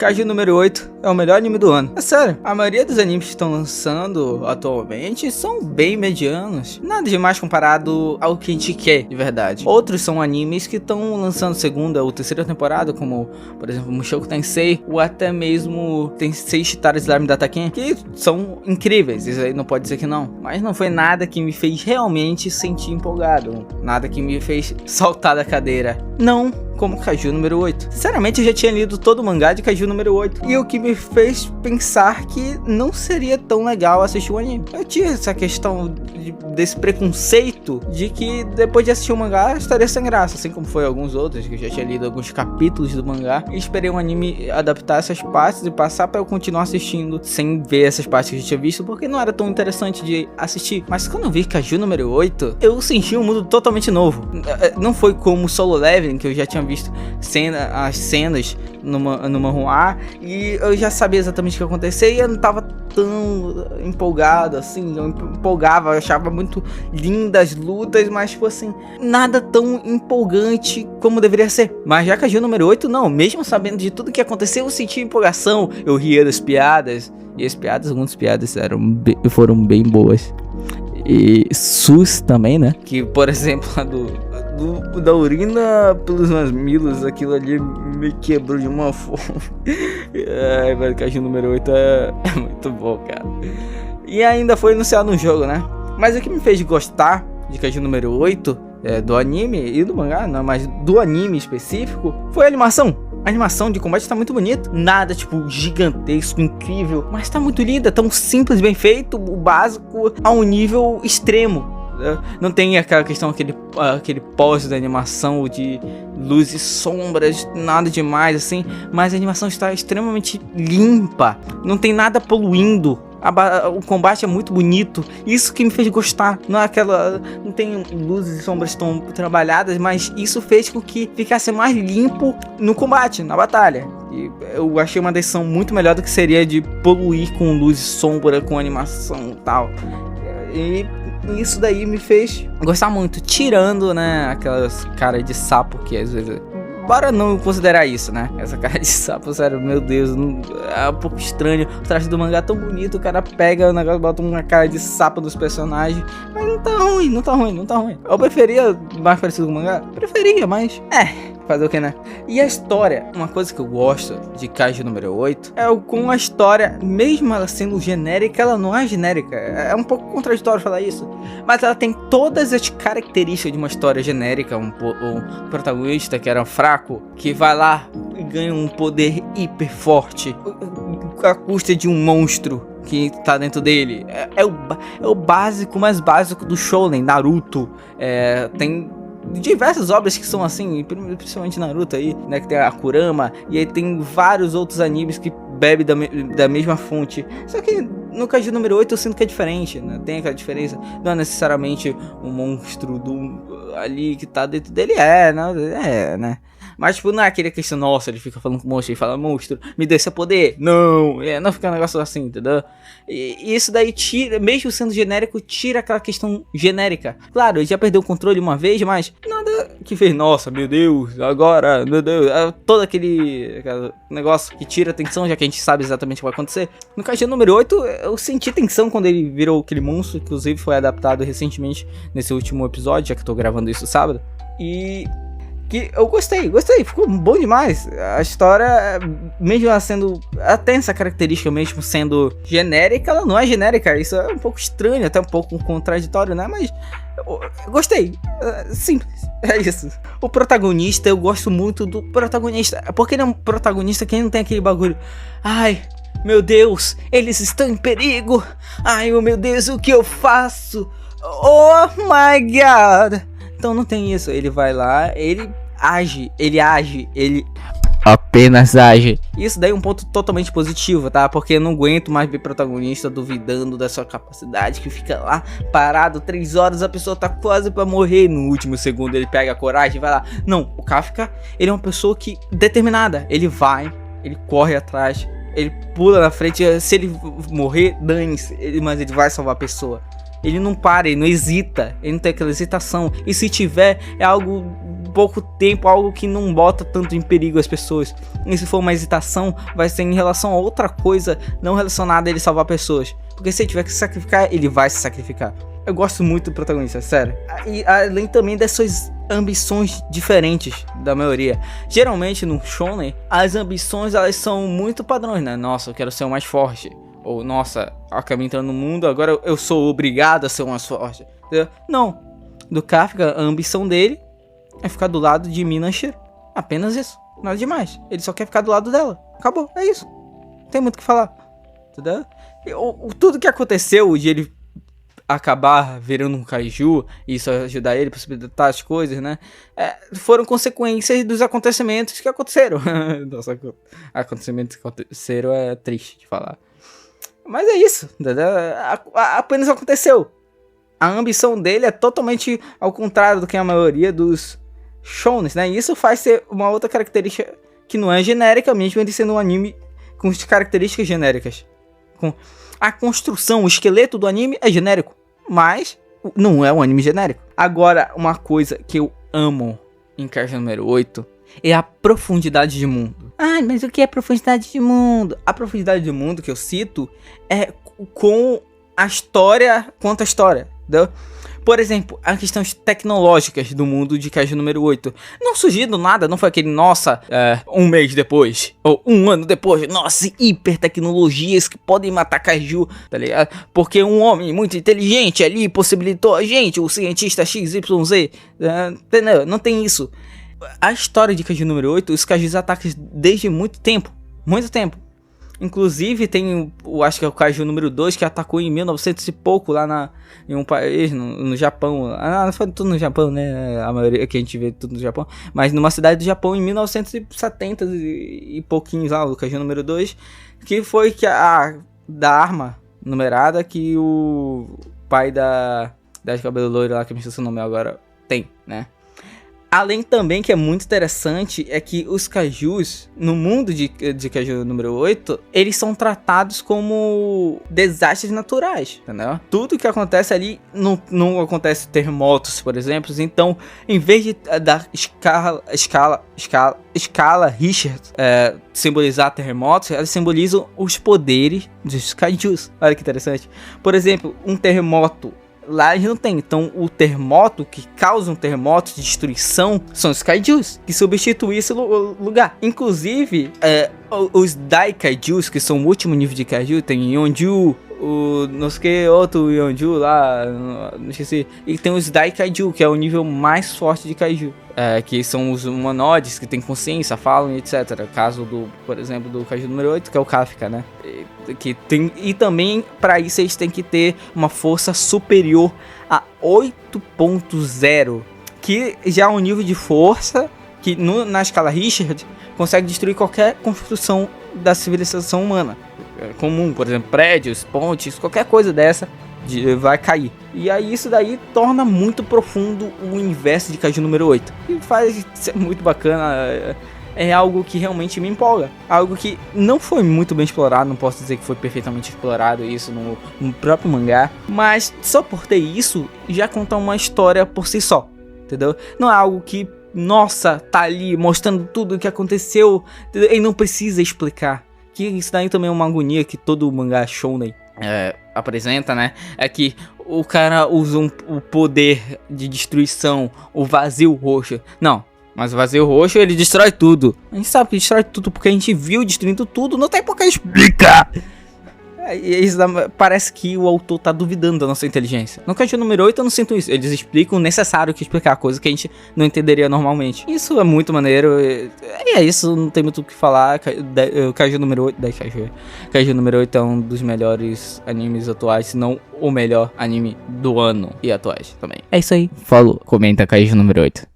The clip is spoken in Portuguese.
Kaiju número 8 é o melhor anime do ano. É sério, a maioria dos animes que estão lançando atualmente são bem medianos. Nada demais comparado ao que a gente quer, de verdade. Outros são animes que estão lançando segunda ou terceira temporada, como, por exemplo, Mushoku Tensei, ou até mesmo Tensei Shitara Slime Dataken, que são incríveis, isso aí não pode dizer que não. Mas não foi nada que me fez realmente sentir empolgado. Nada que me fez saltar da cadeira. Não como Kaiju número 8. Sinceramente, eu já tinha lido todo o mangá de Kaiju número 8. E o que me fez pensar que não seria tão legal assistir o anime. Eu tinha essa questão desse preconceito de que depois de assistir o mangá estaria sem graça. Assim como foi alguns outros, que eu já tinha lido alguns capítulos do mangá. E esperei um anime adaptar essas partes e passar pra eu continuar assistindo sem ver essas partes que eu já tinha visto, porque não era tão interessante de assistir. Mas quando eu vi Kaiju número 8, eu senti um mundo totalmente novo. Não foi como Solo Leveling, que eu já tinha visto as cenas no manhwa e eu já sabia exatamente o que ia acontecer e eu não tava tão empolgado assim. Eu empolgava, eu achava muito lindas as lutas, mas tipo assim, nada tão empolgante como deveria ser. Mas já Kaiju número 8 não, mesmo sabendo de tudo que aconteceu, eu senti empolgação, eu ria das piadas, e as piadas, algumas piadas foram bem boas. E Sus também, né? Que, por exemplo, da urina pelos mamilos, aquilo ali me quebrou de uma forma. Ai, velho, Kaiju número 8 é muito bom, cara. E ainda foi anunciado no jogo, né? Mas o que me fez gostar de Kaiju número 8, do anime e do mangá, não, mas do anime específico, foi a animação. A animação de combate tá muito bonita. Nada, tipo, gigantesco, incrível. Mas tá muito linda, tão simples, bem feito. O básico a um nível extremo. Não tem aquela questão, aquele pós da animação de luz e sombras, nada demais, assim. Mas a animação está extremamente limpa. Não tem nada poluindo. O combate é muito bonito. Isso que me fez gostar. Não tem luzes e sombras tão trabalhadas, mas isso fez com que ficasse mais limpo no combate, na batalha. E eu achei uma decisão muito melhor do que seria de poluir com luz e sombra, com animação e tal. E isso daí me fez gostar muito. Tirando, né, aquelas caras de sapo que às vezes... Bora não considerar isso, né? Essa cara de sapo, sério, meu Deus, é um pouco estranho. O traje do mangá é tão bonito, o cara pega o negócio, bota uma cara de sapo dos personagens. Mas não tá ruim. Eu preferia mais parecido com o mangá? Preferia, mas... fazer o que, né? E a história, uma coisa que eu gosto de Kaiju número 8 é com a história, mesmo ela sendo genérica, ela não é genérica. É um pouco contraditório falar isso, mas ela tem todas as características de uma história genérica. Um protagonista que era fraco, que vai lá e ganha um poder hiper forte à custa de um monstro que tá dentro dele. É o básico, mais básico do Shonen, Naruto. Tem diversas obras que são assim, principalmente Naruto aí, né, que tem a Kurama, e aí tem vários outros animes que bebem da mesma fonte. Só que no Kaiju número 8 eu sinto que é diferente, né? Tem aquela diferença. Não é necessariamente um monstro ali que tá dentro dele, né? Mas, tipo, não é aquele questão, nossa, ele fica falando com o monstro e fala, monstro, me dê esse poder. Não fica um negócio assim, entendeu? E isso daí tira, mesmo sendo genérico, tira aquela questão genérica. Claro, ele já perdeu o controle uma vez, mas nada que fez, nossa, meu Deus, agora, meu Deus. Todo aquele negócio que tira atenção, já que a gente sabe exatamente o que vai acontecer. No Kaiju número 8, eu senti tensão quando ele virou aquele monstro, inclusive foi adaptado recentemente nesse último episódio, já que eu tô gravando isso sábado. E... que eu gostei, ficou bom demais. A história, mesmo ela sendo, ela tem essa característica mesmo sendo genérica, ela não é genérica. Isso é um pouco estranho, até um pouco contraditório, né? Mas eu gostei, simples, é isso. O protagonista, eu gosto muito do protagonista, porque ele é um protagonista que não tem aquele bagulho, ai, meu Deus, eles estão em perigo, ai, meu Deus, o que eu faço? Oh my god. Então não tem isso, ele vai lá, ele apenas age. Isso daí é um ponto totalmente positivo, tá? Porque eu não aguento mais ver protagonista duvidando da sua capacidade, que fica lá parado 3 horas, a pessoa tá quase pra morrer, no último segundo ele pega a coragem e vai lá. Não, o Kafka, ele é uma pessoa que determinada, ele vai, ele corre atrás, ele pula na frente, se ele morrer, dane-se, mas ele vai salvar a pessoa. Ele não para, ele não hesita, ele não tem aquela hesitação. E se tiver, é algo pouco tempo, algo que não bota tanto em perigo as pessoas. E se for uma hesitação, vai ser em relação a outra coisa, não relacionada a ele salvar pessoas. Porque se ele tiver que se sacrificar, ele vai se sacrificar. Eu gosto muito do protagonista, sério. E além também dessas ambições diferentes da maioria. Geralmente no shonen, as ambições elas são muito padrões, né? Nossa, eu quero ser o mais forte. Ou, nossa, acabei entrando no mundo, agora eu sou obrigado a ser o mais forte. Entendeu? Não. Do Kafka, a ambição dele é ficar do lado de Minashiro. Apenas isso. Nada demais. Ele só quer ficar do lado dela. Acabou. É isso. Não tem muito o que falar. Entendeu? Tudo que aconteceu de ele acabar virando um kaiju e isso ajudar ele a possibilitar as coisas, né? Foram consequências dos acontecimentos que aconteceram. Nossa, acontecimentos que aconteceram é triste de falar. Mas é isso, entendeu? Apenas aconteceu. A ambição dele é totalmente ao contrário do que a maioria dos shonens, né? E isso faz ser uma outra característica que não é genérica, mesmo ele sendo um anime com características genéricas. Com a construção, o esqueleto do anime é genérico, mas não é um anime genérico. Agora, uma coisa que eu amo em Kaiju número 8 é a profundidade de mundo. Ah, mas o que é profundidade de mundo? A profundidade de mundo que eu cito é com a história, conta a história, entendeu? Por exemplo, as questões tecnológicas do mundo de Kaiju número 8. Não surgiu do nada, não foi aquele, nossa, um mês depois, ou um ano depois, nossa, hiper tecnologias que podem matar Kaiju, tá ligado? Porque um homem muito inteligente ali possibilitou a gente, o cientista XYZ, entendeu? Não tem isso. A história de Kaiju número 8, os Kaijus atacam desde muito tempo. Muito tempo. Inclusive tem, acho que é o Kaiju número 2 que atacou em 1900 e pouco lá em um país, no Japão. Não foi tudo no Japão, né? A maioria que a gente vê tudo no Japão. Mas numa cidade do Japão em 1970 e pouquinhos lá, o Kaiju número 2. Que foi que da arma numerada que o pai da cabelo loiro lá, que eu me esqueci o nome agora, tem, né? Além também que é muito interessante é que os Kaijus, no mundo de Kaiju número 8, eles são tratados como desastres naturais, entendeu? Tudo que acontece ali não acontece terremotos, por exemplo. Então, em vez de dar escala Richard simbolizar terremotos, elas simbolizam os poderes dos Kaijus. Olha que interessante. Por exemplo, um terremoto lá a gente não tem. Então o terremoto que causa um terremoto de destruição são os Kaijus, que substituem esse lugar. Inclusive, os Dai Kaijus, que são o último nível de Kaiju, tem Yonju, não sei que outro Yonju lá, não esqueci. E tem os Dai Kaiju, que é o nível mais forte de Kaiju. Que são os humanoides que têm consciência, falam, etc. Caso por exemplo, do Kaiju número 8, que é o Kafka, né? E também, para isso, eles têm que ter uma força superior a 8.0, que já é um nível de força que, na escala Richard, consegue destruir qualquer construção da civilização humana. Comum, por exemplo, prédios, pontes, qualquer coisa dessa vai cair. E aí isso daí torna muito profundo o universo de Kaiju número 8. E faz ser muito bacana. É algo que realmente me empolga. Algo que não foi muito bem explorado. Não posso dizer que foi perfeitamente explorado isso no próprio mangá. Mas só por ter isso, já conta uma história por si só. Entendeu? Não é algo que, nossa, tá ali mostrando tudo o que aconteceu. Entendeu? E não precisa explicar. Que isso daí também é uma agonia que todo mangá shounen apresenta, né? É que o cara usa o poder de destruição, o vazio roxo. Não, mas o vazio roxo ele destrói tudo. A gente sabe que destrói tudo porque a gente viu destruindo tudo. Não tem por que explicar. E isso parece que o autor tá duvidando da nossa inteligência. No Kaiju número 8 eu não sinto isso. Eles explicam o necessário que explicar, coisa que a gente não entenderia normalmente. Isso é muito maneiro. E é isso, não tem muito o que falar. Kaiju número 8... Kaiju número 8 é um dos melhores animes atuais, se não o melhor anime do ano e atuais também. É isso aí. Falou. Comenta Kaiju número 8.